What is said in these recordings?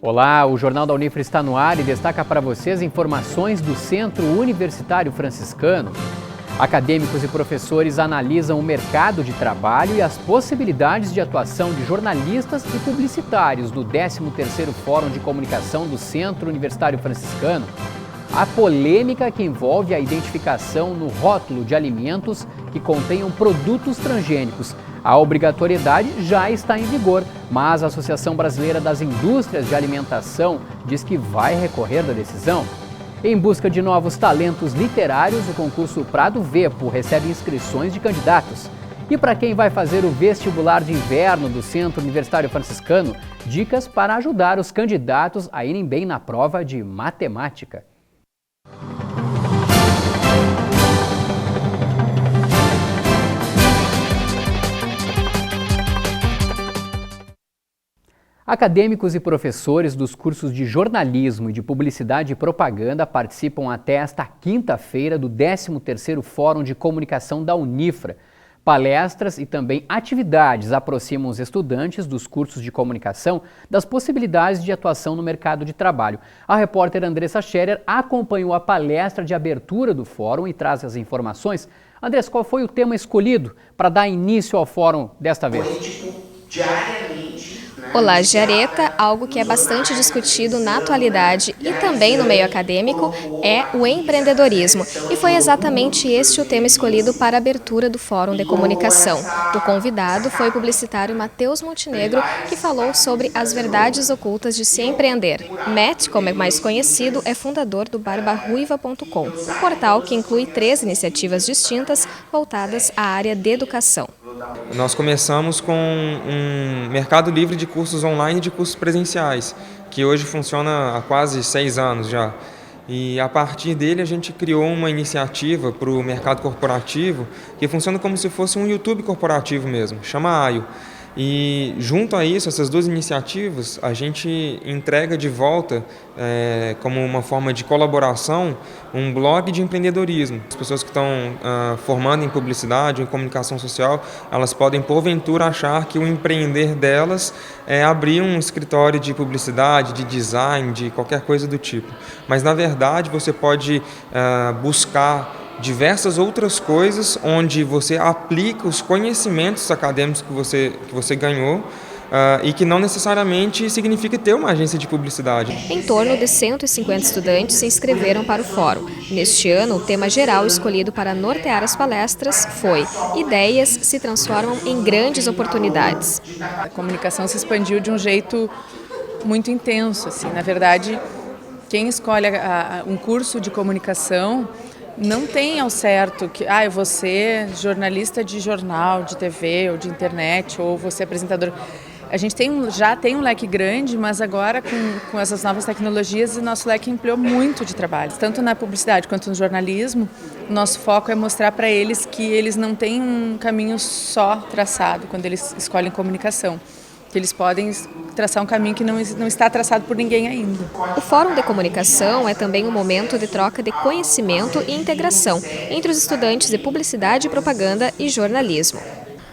Olá, o Jornal da Unifra está no ar e destaca para vocês informações do Centro Universitário Franciscano. Acadêmicos e professores analisam o mercado de trabalho e as possibilidades de atuação de jornalistas e publicitários no 13º Fórum de Comunicação do Centro Universitário Franciscano. A polêmica que envolve a identificação no rótulo de alimentos que contenham produtos transgênicos. A obrigatoriedade já está em vigor, mas a Associação Brasileira das Indústrias de Alimentação diz que vai recorrer da decisão. Em busca de novos talentos literários, o concurso Prado Vepo recebe inscrições de candidatos. E para quem vai fazer o vestibular de inverno do Centro Universitário Franciscano, dicas para ajudar os candidatos a irem bem na prova de matemática. Acadêmicos e professores dos cursos de jornalismo e de publicidade e propaganda participam até esta quinta-feira do 13º Fórum de Comunicação da Unifra. Palestras e também atividades aproximam os estudantes dos cursos de comunicação das possibilidades de atuação no mercado de trabalho. A repórter Andressa Scherer acompanhou a palestra de abertura do fórum e traz as informações. Andressa, qual foi o tema escolhido para dar início ao fórum desta vez? Olá, Jareta. Algo que é bastante discutido na atualidade e também no meio acadêmico é o empreendedorismo. E foi exatamente este o tema escolhido para a abertura do Fórum de Comunicação. O convidado foi o publicitário Matheus Montenegro, que falou sobre as verdades ocultas de se empreender. Matt, como é mais conhecido, é fundador do barbaruiva.com, um portal que inclui 3 iniciativas distintas voltadas à área de educação. Nós começamos com um mercado livre de cursos online e de cursos presenciais, que hoje funciona há quase 6 anos já. E a partir dele a gente criou uma iniciativa para o mercado corporativo que funciona como se fosse um YouTube corporativo mesmo, chama Aio. E junto a isso, essas 2 iniciativas, a gente entrega de volta, como uma forma de colaboração, um blog de empreendedorismo. As pessoas que estão formando em publicidade ou em comunicação social, elas podem porventura achar que o empreender delas é abrir um escritório de publicidade, de design, de qualquer coisa do tipo. Mas na verdade você pode buscar diversas outras coisas onde você aplica os conhecimentos acadêmicos que você ganhou e que não necessariamente significa ter uma agência de publicidade. Em torno de 150 estudantes se inscreveram para o fórum. Neste ano, o tema geral escolhido para nortear as palestras foi "Ideias se transformam em grandes oportunidades". A comunicação se expandiu de um jeito muito intenso. Assim. Na verdade, quem escolhe um curso de comunicação não tem ao certo que eu vou ser jornalista de jornal, de TV ou de internet, ou vou ser apresentador. A gente já tem um leque grande, mas agora com essas novas tecnologias o nosso leque ampliou muito de trabalhos. Tanto na publicidade quanto no jornalismo, o nosso foco é mostrar para eles que eles não têm um caminho só traçado quando eles escolhem comunicação. Que eles podem traçar um caminho que não está traçado por ninguém ainda. O Fórum de Comunicação é também um momento de troca de conhecimento e integração entre os estudantes de publicidade, propaganda e jornalismo.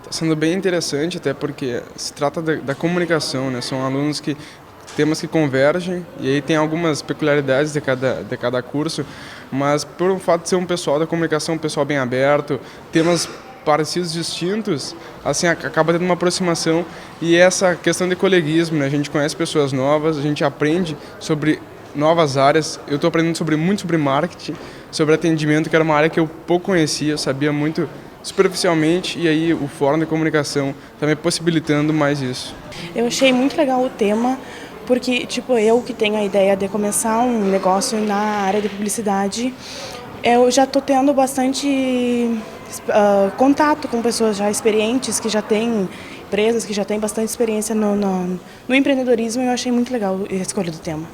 Está sendo bem interessante, até porque se trata da comunicação, né? São alunos temas que convergem, e aí tem algumas peculiaridades de cada curso, mas por o fato de ser um pessoal da comunicação, um pessoal bem aberto, temas parecidos, distintos, assim, acaba tendo uma aproximação, e essa questão de coleguismo, né? A gente conhece pessoas novas, a gente aprende sobre novas áreas. Eu estou aprendendo muito sobre marketing, sobre atendimento, que era uma área que eu pouco conhecia, eu sabia muito superficialmente, e aí o Fórum de Comunicação está me possibilitando mais isso. Eu achei muito legal o tema, porque eu que tenho a ideia de começar um negócio na área de publicidade, eu já estou tendo bastante contato com pessoas já experientes, que já têm empresas, que já têm bastante experiência no empreendedorismo, e eu achei muito legal a escolha do tema.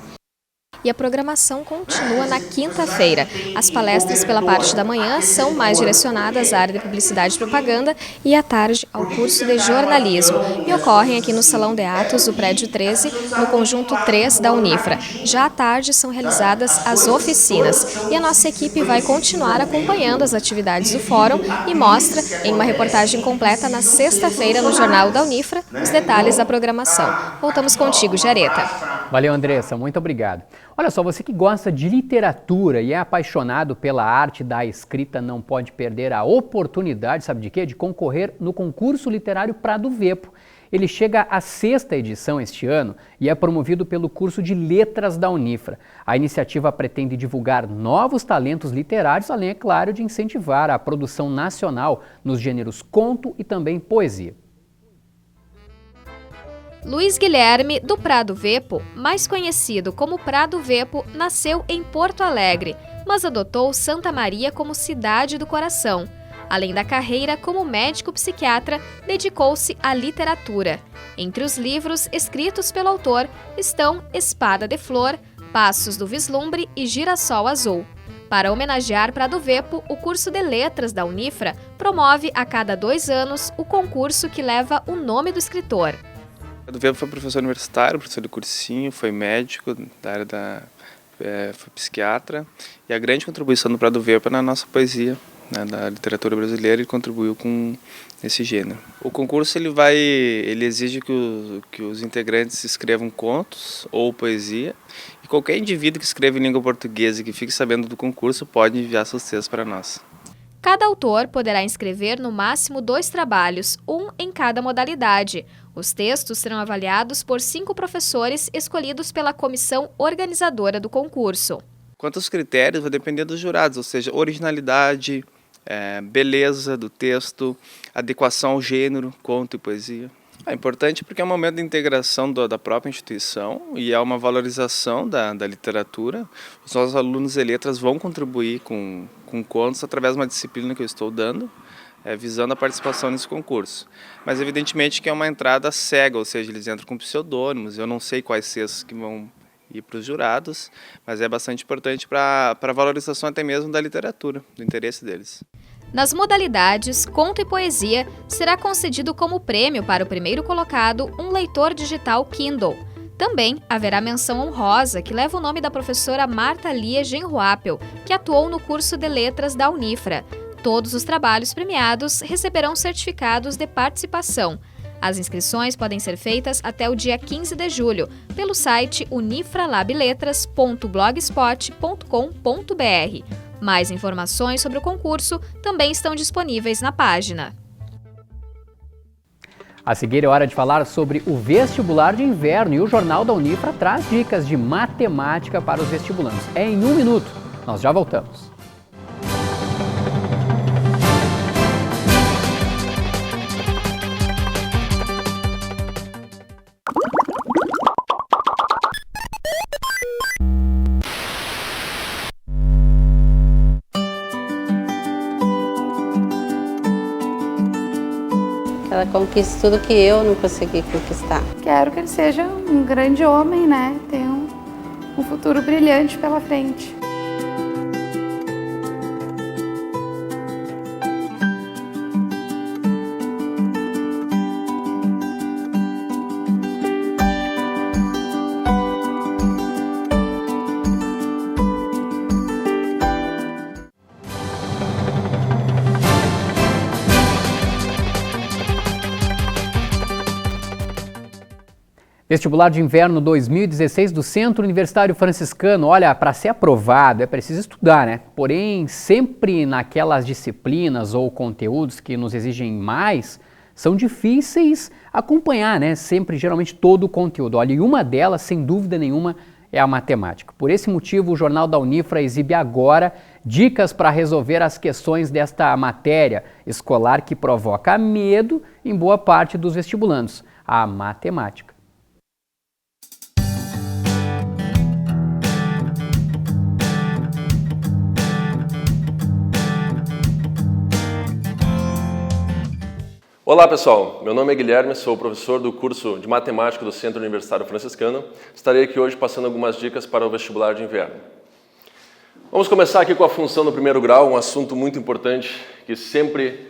E a programação continua na quinta-feira. As palestras pela parte da manhã são mais direcionadas à área de publicidade e propaganda e à tarde ao curso de jornalismo. E ocorrem aqui no Salão de Atos do Prédio 13, no Conjunto 3 da Unifra. Já à tarde são realizadas as oficinas. E a nossa equipe vai continuar acompanhando as atividades do Fórum e mostra, em uma reportagem completa na sexta-feira no Jornal da Unifra, os detalhes da programação. Voltamos contigo, Jareta. Valeu, Andressa, muito obrigado. Olha só, você que gosta de literatura e é apaixonado pela arte da escrita não pode perder a oportunidade, sabe de quê? De concorrer no concurso literário Prado Vepo. Ele chega à 6ª edição este ano e é promovido pelo curso de Letras da Unifra. A iniciativa pretende divulgar novos talentos literários, além, é claro, de incentivar a produção nacional nos gêneros conto e também poesia. Luiz Guilherme, do Prado Vepo, mais conhecido como Prado Vepo, nasceu em Porto Alegre, mas adotou Santa Maria como cidade do coração. Além da carreira como médico psiquiatra, dedicou-se à literatura. Entre os livros escritos pelo autor estão Espada de Flor, Passos do Vislumbre e Girassol Azul. Para homenagear Prado Vepo, o curso de Letras da Unifra promove a cada 2 anos o concurso que leva o nome do escritor. Prado Vepo foi professor universitário, professor de cursinho, foi médico da área foi psiquiatra, e a grande contribuição do Prado Vepo é na nossa poesia, né, da literatura brasileira, e contribuiu com esse gênero. O concurso ele exige que os integrantes escrevam contos ou poesia, e qualquer indivíduo que escreva em língua portuguesa e que fique sabendo do concurso pode enviar seus textos para nós. Cada autor poderá inscrever no máximo 2 trabalhos, um em cada modalidade. Os textos serão avaliados por 5 professores escolhidos pela comissão organizadora do concurso. Quanto aos critérios, vai depender dos jurados, ou seja, originalidade, beleza do texto, adequação ao gênero, conto e poesia. É importante porque é um momento de integração da própria instituição e é uma valorização da literatura. Os nossos alunos de letras vão contribuir com contos através de uma disciplina que eu estou dando, visando a participação nesse concurso. Mas evidentemente que é uma entrada cega, ou seja, eles entram com pseudônimos, eu não sei quais textos que vão ir para os jurados, mas é bastante importante para a valorização até mesmo da literatura, do interesse deles. Nas modalidades Conto e Poesia, será concedido como prêmio para o primeiro colocado um leitor digital Kindle. Também haverá menção honrosa que leva o nome da professora Marta Lia Genruapel, que atuou no curso de Letras da Unifra. Todos os trabalhos premiados receberão certificados de participação. As inscrições podem ser feitas até o dia 15 de julho pelo site unifralabletras.blogspot.com.br. Mais informações sobre o concurso também estão disponíveis na página. A seguir é hora de falar sobre o vestibular de inverno e o Jornal da Unifra traz dicas de matemática para os vestibulandos. É em 1 minuto. Nós já voltamos. Ela conquista tudo que eu não consegui conquistar. Quero que ele seja um grande homem, né? Tenha um futuro brilhante pela frente. Vestibular de Inverno 2016 do Centro Universitário Franciscano. Olha, para ser aprovado é preciso estudar, né? Porém, sempre naquelas disciplinas ou conteúdos que nos exigem mais, são difíceis acompanhar, né? Sempre, geralmente, todo o conteúdo. Olha, e uma delas, sem dúvida nenhuma, é a matemática. Por esse motivo, o Jornal da Unifra exibe agora dicas para resolver as questões desta matéria escolar que provoca medo em boa parte dos vestibulandos, a matemática. Olá pessoal, meu nome é Guilherme, sou professor do curso de Matemática do Centro Universitário Franciscano. Estarei aqui hoje passando algumas dicas para o vestibular de inverno. Vamos começar aqui com a função do primeiro grau, um assunto muito importante que sempre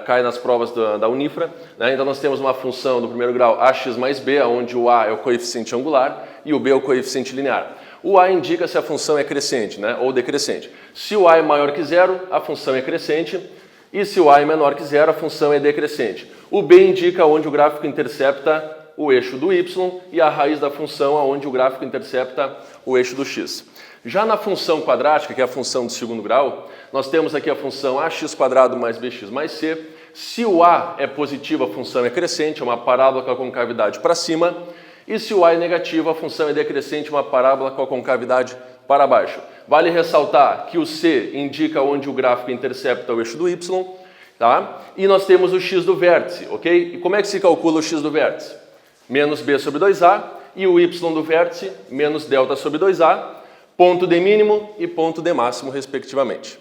cai nas provas da Unifra, né? Então nós temos uma função do primeiro grau ax mais b, onde o a é o coeficiente angular e o b é o coeficiente linear. O a indica se a função é crescente, né? Ou decrescente. Se o a é maior que zero, a função é crescente. E se o a é menor que zero, a função é decrescente. O b indica onde o gráfico intercepta o eixo do y e a raiz da função onde o gráfico intercepta o eixo do x. Já na função quadrática, que é a função de segundo grau, nós temos aqui a função ax² mais bx mais c. Se o a é positivo, a função é crescente, é uma parábola com a concavidade para cima. E se o a é negativo, a função é decrescente, uma parábola com a concavidade para baixo. Vale ressaltar que o c indica onde o gráfico intercepta o eixo do y, tá? E nós temos o x do vértice, ok? E como é que se calcula o x do vértice? Menos b sobre 2a e o y do vértice menos delta sobre 2a, ponto de mínimo e ponto de máximo, respectivamente.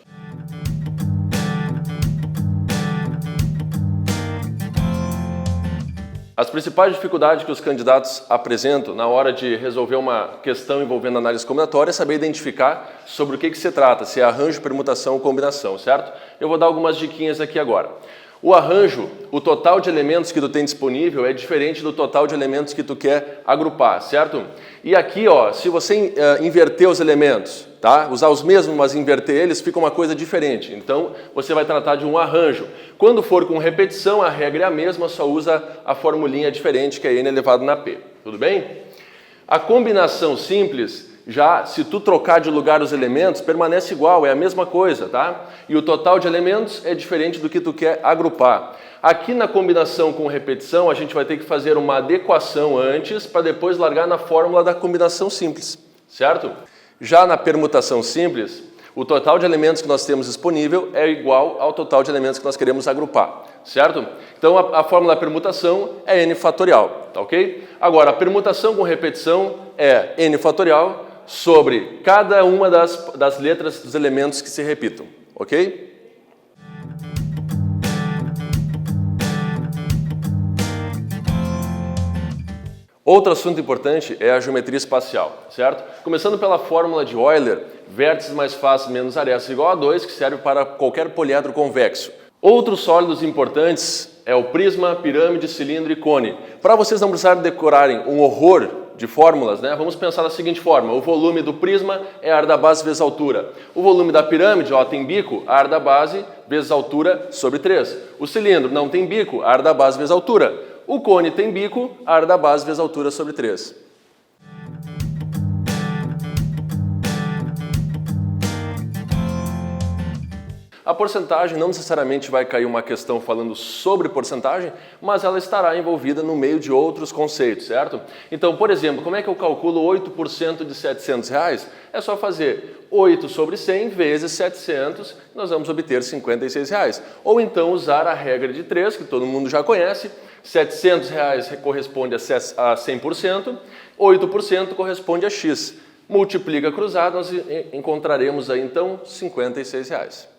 As principais dificuldades que os candidatos apresentam na hora de resolver uma questão envolvendo análise combinatória é saber identificar sobre o que se trata, se é arranjo, permutação ou combinação, certo? Eu vou dar algumas diquinhas aqui agora. O arranjo, o total de elementos que tu tem disponível é diferente do total de elementos que tu quer agrupar, certo? E aqui, ó, se você inverter os elementos, tá? Usar os mesmos, mas inverter eles, fica uma coisa diferente. Então, você vai tratar de um arranjo. Quando for com repetição, a regra é a mesma, só usa a formulinha diferente, que é n elevado na p. Tudo bem? A combinação simples, já se tu trocar de lugar os elementos, permanece igual, é a mesma coisa, tá? E o total de elementos é diferente do que tu quer agrupar. Aqui na combinação com repetição, a gente vai ter que fazer uma adequação antes, para depois largar na fórmula da combinação simples, certo? Já na permutação simples, o total de elementos que nós temos disponível é igual ao total de elementos que nós queremos agrupar, certo? Então a fórmula da permutação é n fatorial, tá ok? Agora, a permutação com repetição é n fatorial sobre cada uma das letras dos elementos que se repitam, ok? Outro assunto importante é a geometria espacial, certo? Começando pela fórmula de Euler, vértices mais faces menos arestas igual a 2, que serve para qualquer poliedro convexo. Outros sólidos importantes é o prisma, pirâmide, cilindro e cone. Para vocês não precisarem decorarem um horror de fórmulas, né? Vamos pensar da seguinte forma: o volume do prisma é a área da base vezes a altura. O volume da pirâmide, ó, tem bico, a área da base vezes a altura sobre 3. O cilindro não tem bico, a área da base vezes a altura. O cone tem bico, a área da base vezes a altura sobre 3. A porcentagem não necessariamente vai cair uma questão falando sobre porcentagem, mas ela estará envolvida no meio de outros conceitos, certo? Então, por exemplo, como é que eu calculo 8% de R$700? É só fazer 8 sobre 100 vezes 700, nós vamos obter R$56. Ou então usar a regra de 3, que todo mundo já conhece. R$700 corresponde a 100%, 8% corresponde a X. Multiplica cruzado, nós encontraremos aí então R$56.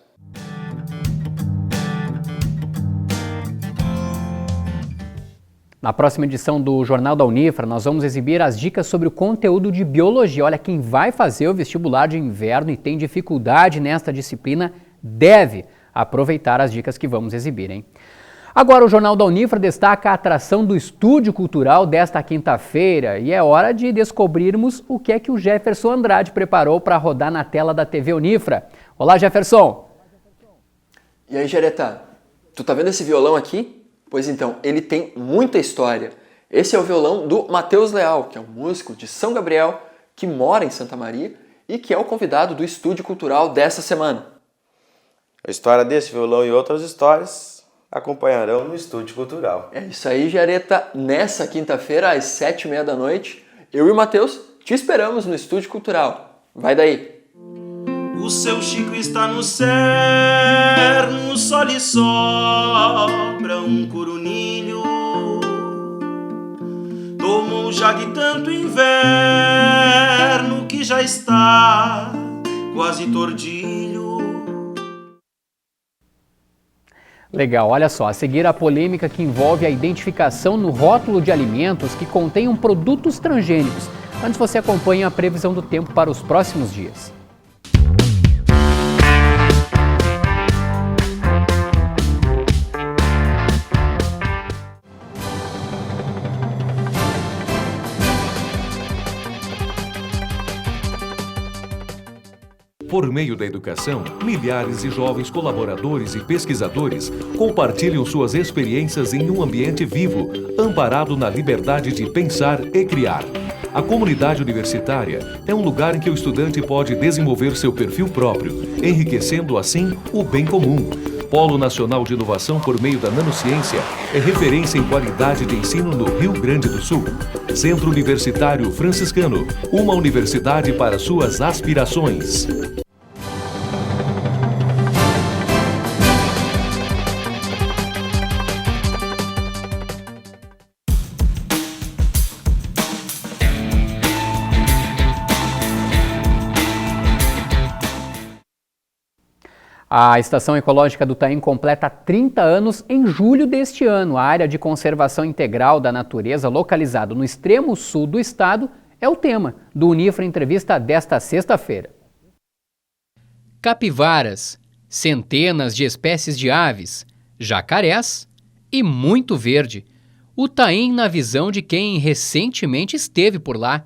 Na próxima edição do Jornal da Unifra, nós vamos exibir as dicas sobre o conteúdo de biologia. Olha, quem vai fazer o vestibular de inverno e tem dificuldade nesta disciplina deve aproveitar as dicas que vamos exibir, hein? Agora o Jornal da Unifra destaca a atração do Estúdio Cultural desta quinta-feira e é hora de descobrirmos o que é que o Jefferson Andrade preparou para rodar na tela da TV Unifra. Olá, Jefferson! E aí, Jareta, tu tá vendo esse violão aqui? Pois então, ele tem muita história. Esse é o violão do Matheus Leal, que é um músico de São Gabriel, que mora em Santa Maria e que é o convidado do Estúdio Cultural dessa semana. A história desse violão e outras histórias acompanharão no Estúdio Cultural. É isso aí, Jareta. Nessa quinta-feira, às 7h30 da noite, eu e o Matheus te esperamos no Estúdio Cultural. Vai daí! O seu Chico está no cerne, o sol lhe sobra um corunilho. Tomou já de tanto inverno que já está quase tordilho. Legal, olha só, a seguir a polêmica que envolve a identificação no rótulo de alimentos que contenham produtos transgênicos. Antes você acompanha a previsão do tempo para os próximos dias. por meio da educação, milhares de jovens colaboradores e pesquisadores compartilham suas experiências em um ambiente vivo, amparado na liberdade de pensar e criar. A comunidade universitária é um lugar em que o estudante pode desenvolver seu perfil próprio, enriquecendo assim o bem comum. Polo Nacional de Inovação por meio da Nanociência é referência em qualidade de ensino no Rio Grande do Sul. Centro Universitário Franciscano, uma universidade para suas aspirações. A Estação Ecológica do Taim completa 30 anos em julho deste ano. A área de conservação integral da natureza, localizada no extremo sul do estado, é o tema do Unifra Entrevista desta sexta-feira. Capivaras, centenas de espécies de aves, jacarés e muito verde. O Taim na visão de quem recentemente esteve por lá.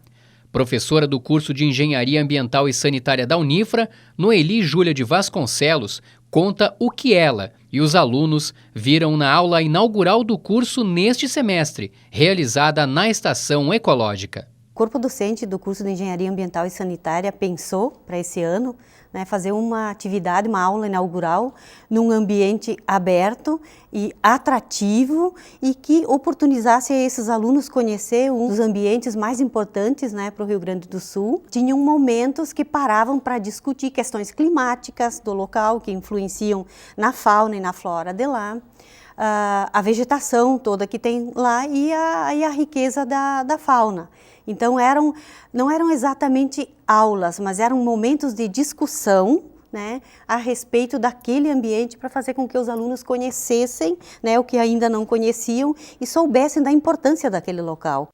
Professora do curso de Engenharia Ambiental e Sanitária da Unifra, Noeli Júlia de Vasconcelos, conta o que ela e os alunos viram na aula inaugural do curso neste semestre, realizada na Estação Ecológica. O corpo docente do curso de Engenharia Ambiental e Sanitária pensou para esse ano fazer uma atividade, uma aula inaugural, num ambiente aberto e atrativo e que oportunizasse a esses alunos conhecer um dos ambientes mais importantes para o Rio Grande do Sul. Tinham momentos que paravam para discutir questões climáticas do local, que influenciam na fauna e na flora de lá. A vegetação toda que tem lá e a riqueza da fauna. Então não eram exatamente aulas, mas eram momentos de discussão a respeito daquele ambiente para fazer com que os alunos conhecessem o que ainda não conheciam e soubessem da importância daquele local.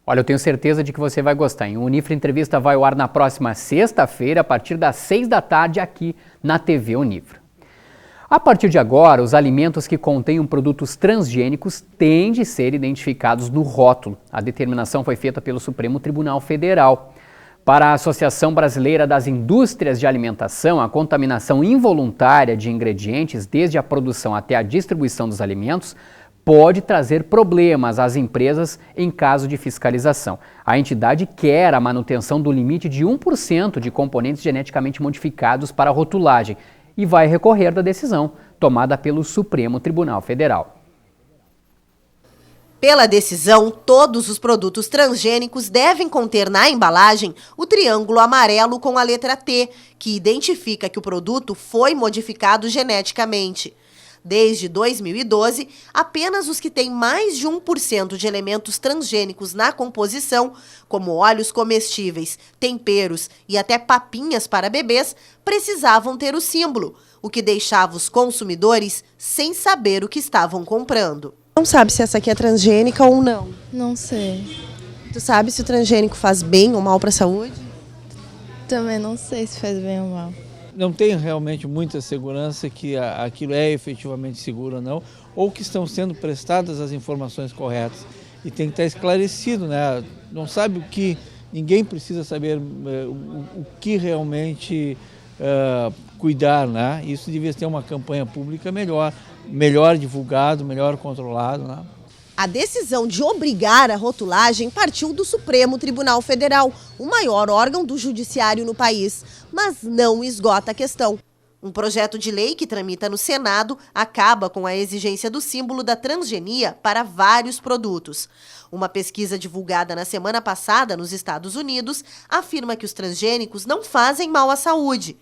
Olha, eu tenho certeza de que você vai gostar, hein? O Unifra Entrevista vai ao ar na próxima sexta-feira, a partir das 6 da tarde, aqui na TV Unifra. A partir de agora, os alimentos que contenham produtos transgênicos têm de ser identificados no rótulo. A determinação foi feita pelo Supremo Tribunal Federal. Para a Associação Brasileira das Indústrias de Alimentação, a contaminação involuntária de ingredientes, desde a produção até a distribuição dos alimentos, pode trazer problemas às empresas em caso de fiscalização. A entidade quer a manutenção do limite de 1% de componentes geneticamente modificados para a rotulagem e vai recorrer da decisão tomada pelo Supremo Tribunal Federal. Pela decisão, todos os produtos transgênicos devem conter na embalagem o triângulo amarelo com a letra T, que identifica que o produto foi modificado geneticamente. Desde 2012, apenas os que têm mais de 1% de elementos transgênicos na composição, como óleos comestíveis, temperos e até papinhas para bebês, precisavam ter o símbolo, o que deixava os consumidores sem saber o que estavam comprando. Não sabe se essa aqui é transgênica ou não? Não sei. Tu sabe se o transgênico faz bem ou mal para a saúde? Também não sei se faz bem ou mal. Não tenho realmente muita segurança que aquilo é efetivamente seguro ou não, ou que estão sendo prestadas as informações corretas. E tem que estar esclarecido, né? Não sabe o que, ninguém precisa saber o que realmente cuidar, né? Isso devia ter uma campanha pública melhor divulgado, melhor controlado, né? A decisão de obrigar a rotulagem partiu do Supremo Tribunal Federal, o maior órgão do judiciário no país, mas não esgota a questão. Um projeto de lei que tramita no Senado acaba com a exigência do símbolo da transgenia para vários produtos. Uma pesquisa divulgada na semana passada nos Estados Unidos afirma que os transgênicos não fazem mal à saúde.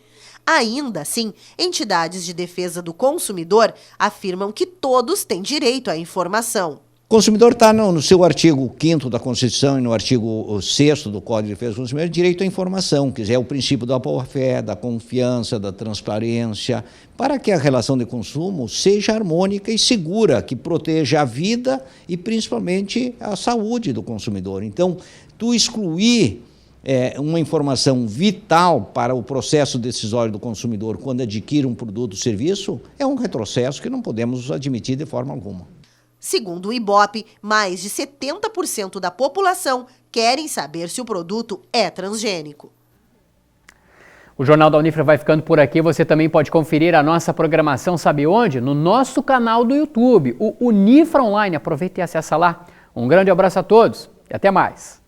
Ainda assim, entidades de defesa do consumidor afirmam que todos têm direito à informação. O consumidor está no seu artigo 5º da Constituição e no artigo 6º do Código de Defesa do Consumidor, direito à informação, que é o princípio da boa-fé, da confiança, da transparência, para que a relação de consumo seja harmônica e segura, que proteja a vida e principalmente a saúde do consumidor. Então, tu excluir uma informação vital para o processo decisório do consumidor quando adquire um produto ou serviço é um retrocesso que não podemos admitir de forma alguma. Segundo o Ibope, mais de 70% da população querem saber se o produto é transgênico. O Jornal da Unifra vai ficando por aqui. Você também pode conferir a nossa programação, sabe onde? No nosso canal do YouTube, o Unifra Online. Aproveita e acessa lá. Um grande abraço a todos e até mais.